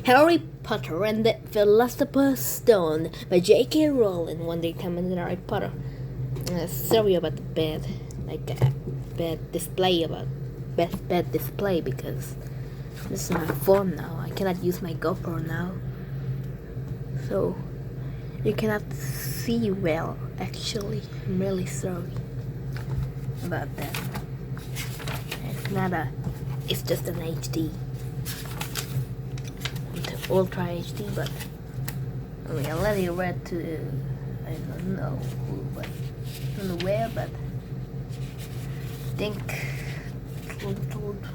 Harry Potter and the Philosopher's Stone by J.K. Rowling. One day commented Harry Potter. Sorry about the bad display bad display because this is my phone now. I cannot use my GoPro now, so you cannot see well. Actually, I'm really sorry about that. It's just an HD. Ultra HD, but I mean, I let it read to I don't know who, but I don't know where, but I think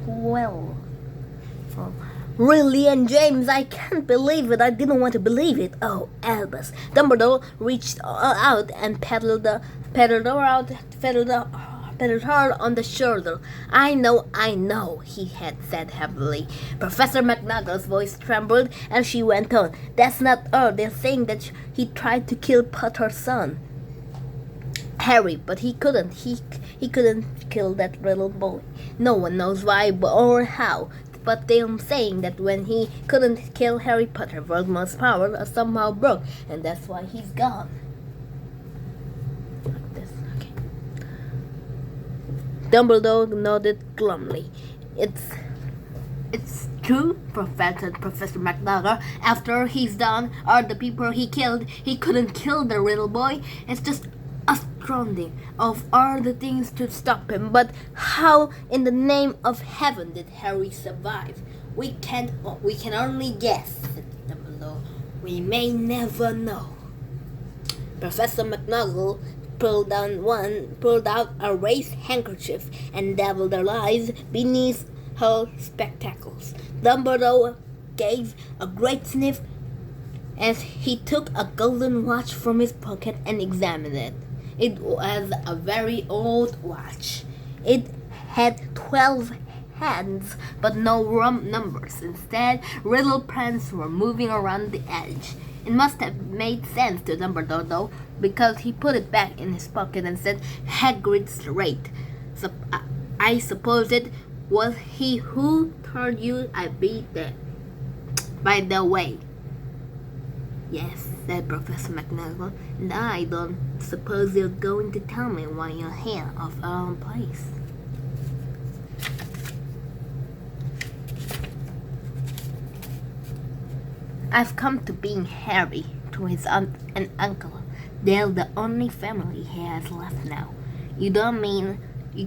well from really. And James, I can't believe it. I didn't want to believe it. Oh, Albus! Dumbledore reached out and patted her on the shoulder. I know, he had said heavily. Professor McGonagall's voice trembled as she went on. That's not all. They're saying that he tried to kill Potter's son, Harry, but he couldn't. He couldn't kill that little boy. No one knows why or how, but they're saying that when he couldn't kill Harry Potter, Voldemort's power somehow broke, and that's why he's gone. Dumbledore nodded glumly. It's true, Professor McGonagall. After he's done, or the people he killed, he couldn't kill the little boy. It's just astounding of all the things to stop him. But how in the name of heaven did Harry survive? We can only guess, said Dumbledore. We may never know. Professor McGonagall pulled out a raised handkerchief and dabbled her eyes beneath her spectacles. Dumbledore gave a great sniff as he took a golden watch from his pocket and examined it. It was a very old watch. It had 12 hands, but no numbers. Instead, little prints were moving around the edge. It must have made sense to Dumbledore, though, because he put it back in his pocket and said, Hagrid's right. So, I suppose it was he who told you I'd be there. By the way. Yes, said Professor McGonagall, and I don't suppose you're going to tell me why you're here of our own place. I've come to being Harry, to his aunt and uncle. They're the only family he has left now. You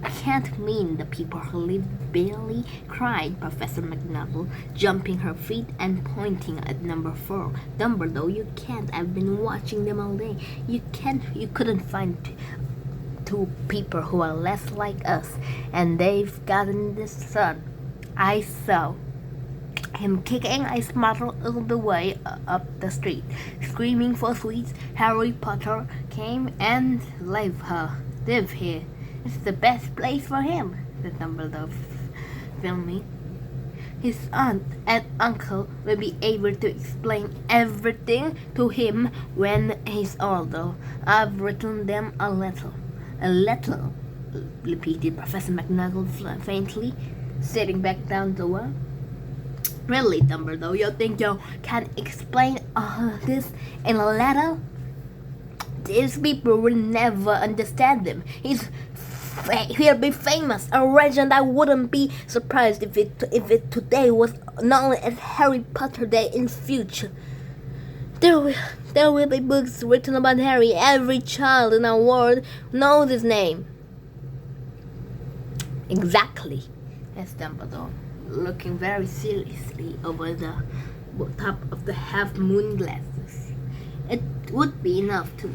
can't mean the people who live barely, cried Professor McGonagall, jumping her feet and pointing at number 4. Dumbledore, you can't. I've been watching them all day. You couldn't find two people who are less like us, and they've gotten this son. I saw him kicking a smother all the way up the street, screaming for sweets. Harry Potter came and live here. It's the best place for him, said Dumbledore filming. His aunt and uncle will be able to explain everything to him when he's older. I've written them a letter. A letter, repeated Professor McGonagall faintly, sitting back down the wall. Really, Dumbledore, you think you can explain all this in a letter? These people will never understand him. He'll be famous, a legend. I wouldn't be surprised if it today was known as Harry Potter Day in future. There will be books written about Harry. Every child in our world knows his name. Exactly, asked Dumbledore, looking very seriously over the top of the half-moon glasses. It would be enough to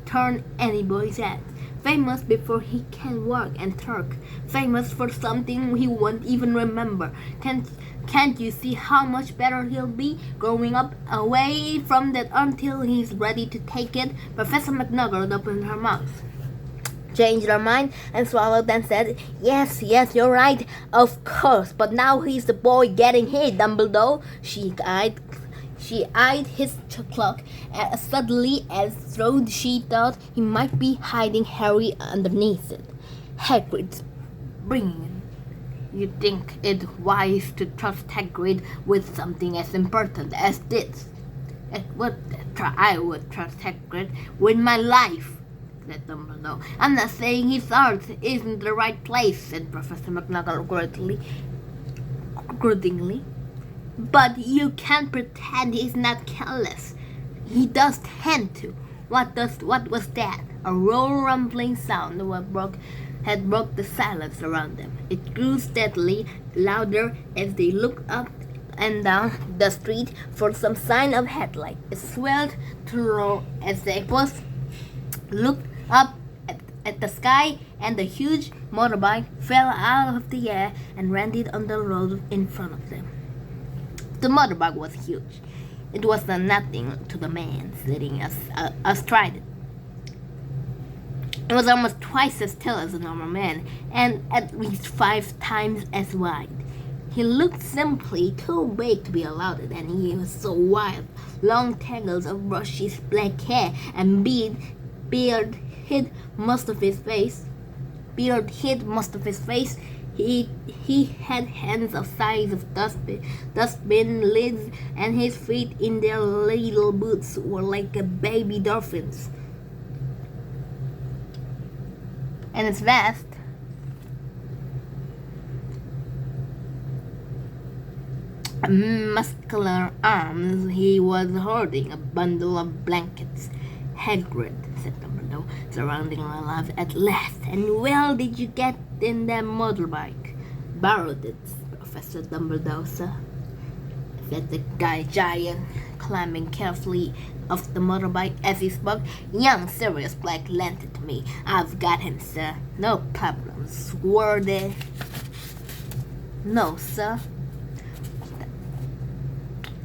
turn anybody's head. Famous before he can walk and talk. Famous for something he won't even remember. Can't you see how much better he'll be growing up away from that until he's ready to take it? Professor McGonagall opened her mouth, changed her mind, and swallowed and said, Yes, you're right, of course, but now he's the boy getting hit, Dumbledore. She eyed his clock as suddenly as though she thought he might be hiding Harry underneath it. Hagrid's bringing You think it wise to trust Hagrid with something as important as this? I would trust Hagrid with my life, said Dumbledore. I'm not saying his art isn't the right place, said Professor McGonagall grudgingly. But you can't pretend he's not careless. He does tend to. What was that? A low rumbling sound had broke the silence around them. It grew steadily louder as they looked up and down the street for some sign of headlight. It swelled to roar as they both looked up at the sky, and the huge motorbike fell out of the air and landed on the road in front of them. The motorbike was huge. It was nothing to the man sitting astride it. It was almost twice as tall as a normal man, and at least 5 times as wide. He looked simply too big to be allowed, and he was so wild. Long tangles of brushy black hair and beard hid most of his face. He had hands the size of dustbin lids, and his feet in their little boots were like a baby dolphins. And his vast muscular arms, he was holding a bundle of blankets. Hagrid, said Dumbledore, surrounding the laugh at last. And well did you get in that motorbike? Borrowed it, Professor Dumbledore, sir, said the giant, climbing carefully off the motorbike as he spoke. Young Sirius Black lent it to me. I've got him, sir. No problems, were there? No, sir.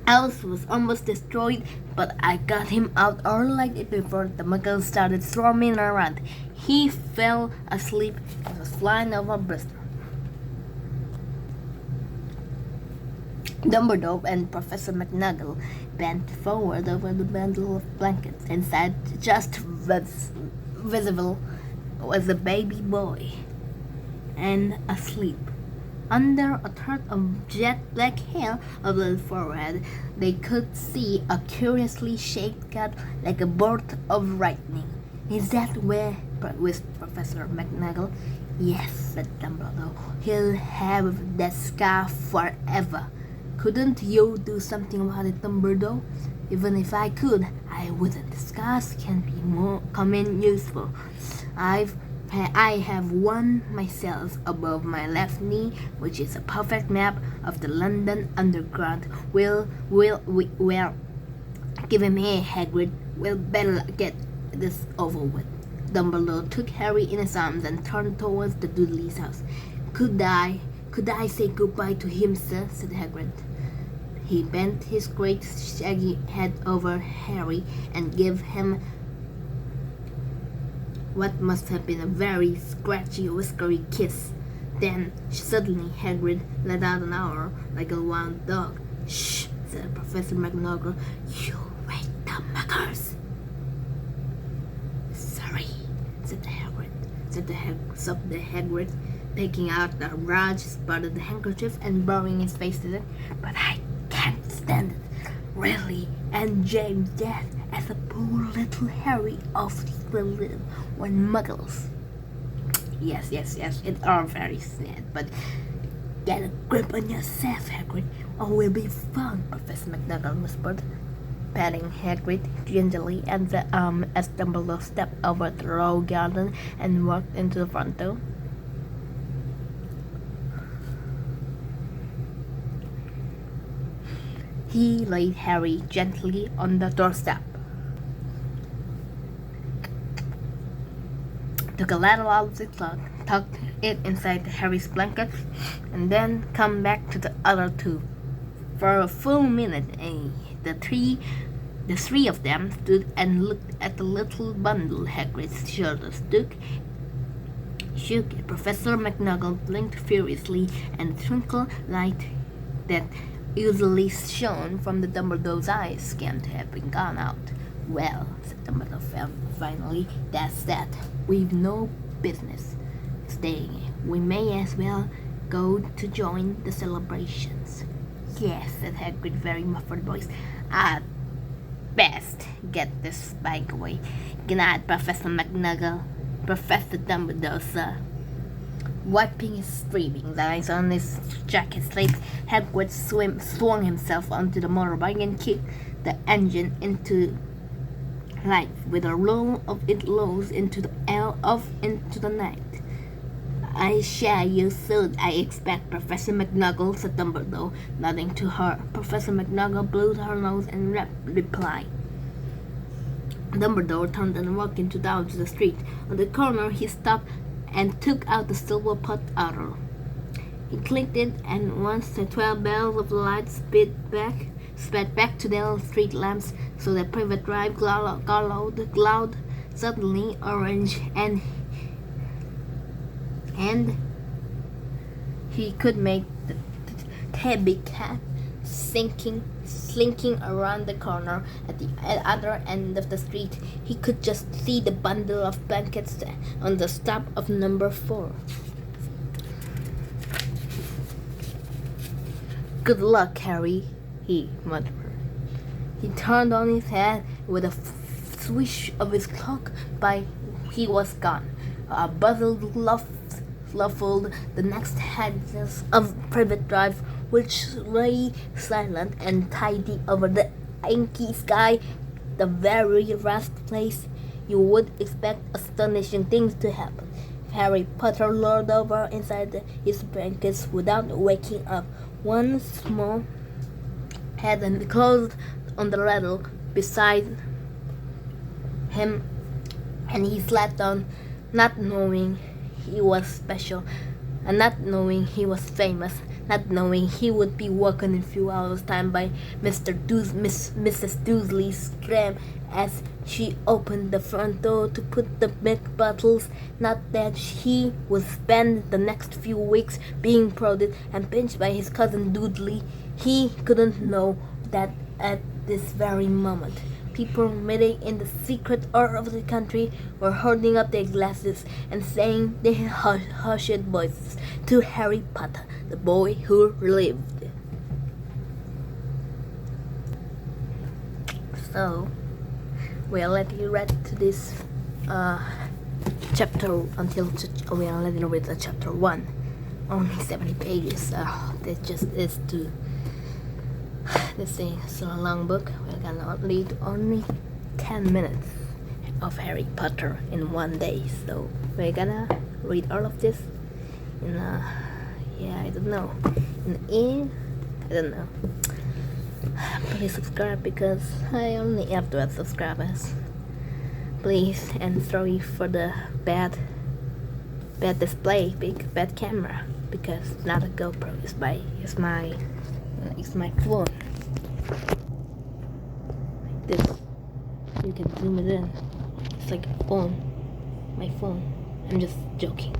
House was almost destroyed, but I got him out all like it before the muggles started swarming around. He fell asleep and was flying over Bristol. Dumbledore and Professor McGonagall bent forward over the bundle of blankets. Inside, just visible, was a baby boy, and asleep. Under a tuft of jet black hair over his forehead, they could see a curiously shaped cut like a bolt of lightning. Is that where? Whispered Professor McGonagall. Yes, said Dumbledore. He'll have that scar forever. Couldn't you do something about it, Dumbledore? Even if I could, I wouldn't. Scars can come in useful. I have one myself above my left knee, which is a perfect map of the London Underground. Well, give him here, Hagrid. We'll better get this over with. Dumbledore took Harry in his arms and turned towards the Dudley's house. Could I say goodbye to him, sir? Said Hagrid. He bent his great shaggy head over Harry and gave him what must have been a very scratchy, whiskery kiss. Then, suddenly, Hagrid let out an howl like a wild dog. Shh, said Professor McGonagall. You wake the muggers. Sorry, said Hagrid, taking out a large spotted handkerchief and burying his face in it. But I can't stand it, really. And James' death, as a poor little Harry awfully will live when muggles. Yes, it's all very sad, but get a grip on yourself, Hagrid, or we'll be fine, Professor McGonagall whispered, patting Hagrid gently as Dumbledore stepped over the row garden and walked into the front door. He laid Harry gently on the doorstep, took a ladle out of the cloth, tucked it inside Harry's blanket, and then come back to the other two. For a full minute, the three of them stood and looked at the little bundle Hagrid's shoulders shook. Professor McGonagall blinked furiously, and the twinkle light that usually shone from the Dumbledore's eyes seemed to have been gone out. Well, said Dumbledore finally, that's that. We've no business staying. We may as well go to join the celebrations. Yes, said Hagrid, very muffled voice. I'd best get this bag away. Good night, Professor McNuggle. Professor Dumbledore, sir. Wiping his streaming eyes on his jacket sleeves, Hagrid swung himself onto the motorbike and kicked the engine into life with a roll of it lows into the air off into the night. I share you soon, I expect, Professor McNuggle, said Dumbledore, nodding to her. Professor McNuggle blew her nose and replied. Dumbledore turned and walked down to the street. On the corner, he stopped and took out the silver pot otter. He clicked it, and once the 12 bells of the light sped back to their street lamps, so the private drive glowed suddenly orange, and he could make the tabby cat slinking around the corner at the other end of the street. He could just see the bundle of blankets on the stop of number 4. Good luck, Harry, he muttered. He turned on his head with a swish of his cloak. He was gone. A bustle ruffled the next heads of Private Drive, which lay silent and tidy over the inky sky, the very last place you would expect astonishing things to happen. Harry Potter rolled over inside his blankets without waking up. One small head and closed on the rattle beside him, and he slept on, not knowing he was special, and not knowing he was famous, not knowing he would be woken in a few hours' time by Mrs. Dursley's scream as she opened the front door to put the milk bottles. Not that he would spend the next few weeks being prodded and pinched by his cousin Dudley. He couldn't know that at this very moment. People meeting in the secret part of the country were holding up their glasses and saying their hushed voices to Harry Potter, the boy who lived. So, we'll let you read to this chapter until we'll let you read the chapter 1. Only 70 pages. That just is to. This is a long book. We're gonna read only 10 minutes of Harry Potter in one day. So we're gonna read all of this in I don't know. I don't know. Please subscribe because I only have 12 subscribers. Please, and sorry for the bad display, bad camera, because it's not a GoPro. It's my phone. Like this. You can zoom it in. It's like a phone. My phone. I'm just joking.